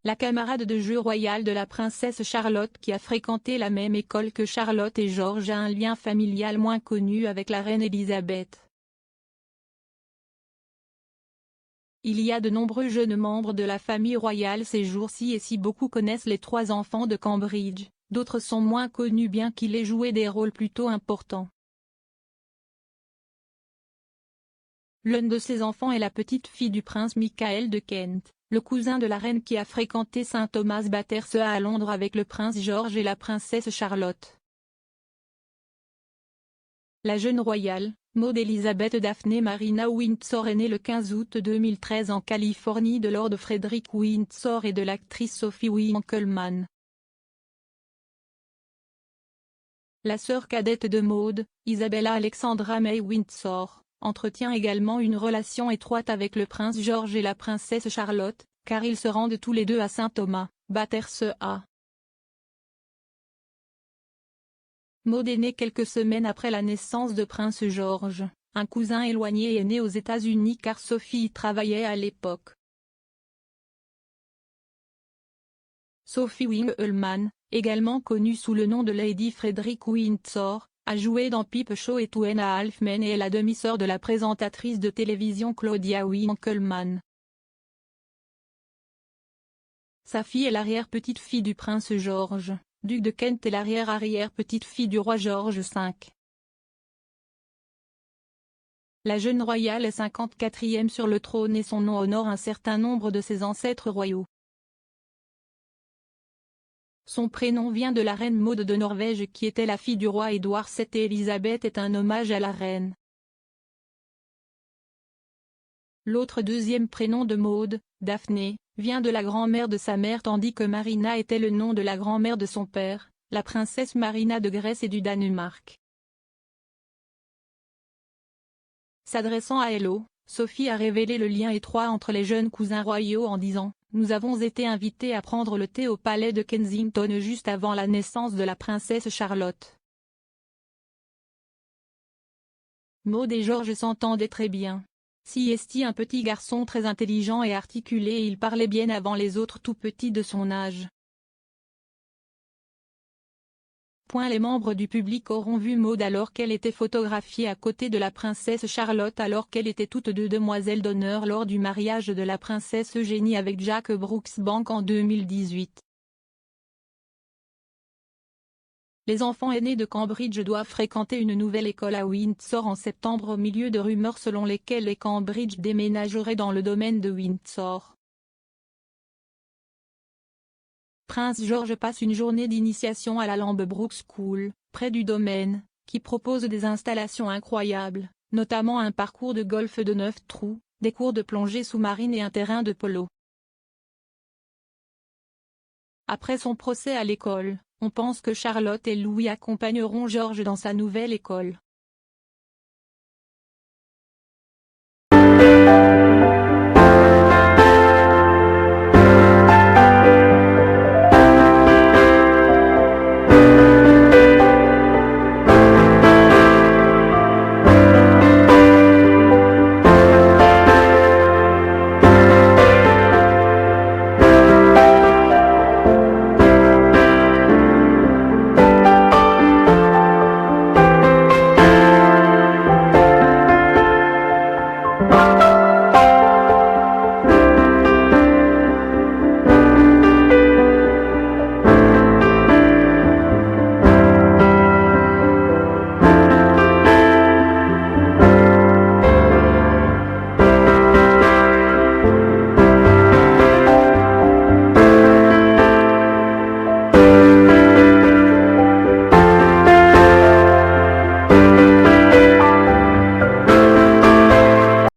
la camarade de jeu royale de la princesse Charlotte qui a fréquenté la même école que Charlotte et George a un lien familial moins connu avec la reine Elisabeth. Il y a de nombreux jeunes membres de la famille royale ces jours-ci et si beaucoup connaissent les 3 enfants de Cambridge, d'autres sont moins connus bien qu'ils aient joué des rôles plutôt importants. L'un de ces enfants est la petite fille du prince Michael de Kent, le cousin de la reine qui a fréquenté St Thomas Battersea à Londres avec le prince George et la princesse Charlotte. La jeune royale, Maud Elizabeth Daphne Marina Windsor est née le 15 août 2013 en Californie de Lord Frederick Windsor et de l'actrice Sophie Winkleman. La sœur cadette de Maud, Isabella Alexandra May Windsor, entretient également une relation étroite avec le prince George et la princesse Charlotte, car ils se rendent tous les deux à St Thomas, Battersea. Maud est née quelques semaines après la naissance de prince George, un cousin éloigné est né aux États-Unis car Sophie y travaillait à l'époque. Sophie Winkleman, également connue sous le nom de Lady Frederick Windsor, a joué dans Peep Show et Two and a Half Men et est la demi-sœur de la présentatrice de télévision Claudia Winkleman. Sa fille est l'arrière-petite-fille du prince George, duc de Kent et l'arrière-arrière-petite-fille du roi George V. La jeune royale est 54e sur le trône et son nom honore un certain nombre de ses ancêtres royaux. Son prénom vient de la reine Maud de Norvège qui était la fille du roi Édouard VII et Élisabeth est un hommage à la reine. L'autre deuxième prénom de Maud, Daphné, vient de la grand-mère de sa mère tandis que Marina était le nom de la grand-mère de son père, la princesse Marina de Grèce et du Danemark. S'adressant à Hello, Sophie a révélé le lien étroit entre les jeunes cousins royaux en disant « Nous avons été invités à prendre le thé au palais de Kensington juste avant la naissance de la princesse Charlotte. Maud et George s'entendaient très bien. Si est un petit garçon très intelligent et articulé et il parlait bien avant les autres tout petits de son âge. » Les membres du public auront vu Maud alors qu'elle était photographiée à côté de la princesse Charlotte alors qu'elles étaient toutes deux demoiselles d'honneur lors du mariage de la princesse Eugénie avec Jack Brooksbank en 2018. Les enfants aînés de Cambridge doivent fréquenter une nouvelle école à Windsor en septembre au milieu de rumeurs selon lesquelles les Cambridge déménageraient dans le domaine de Windsor. Prince George passe une journée d'initiation à la Lambeth School, près du domaine, qui propose des installations incroyables, notamment un parcours de golf de 9 trous, des cours de plongée sous-marine et un terrain de polo. Après son procès à l'école, on pense que Charlotte et Louis accompagneront George dans sa nouvelle école.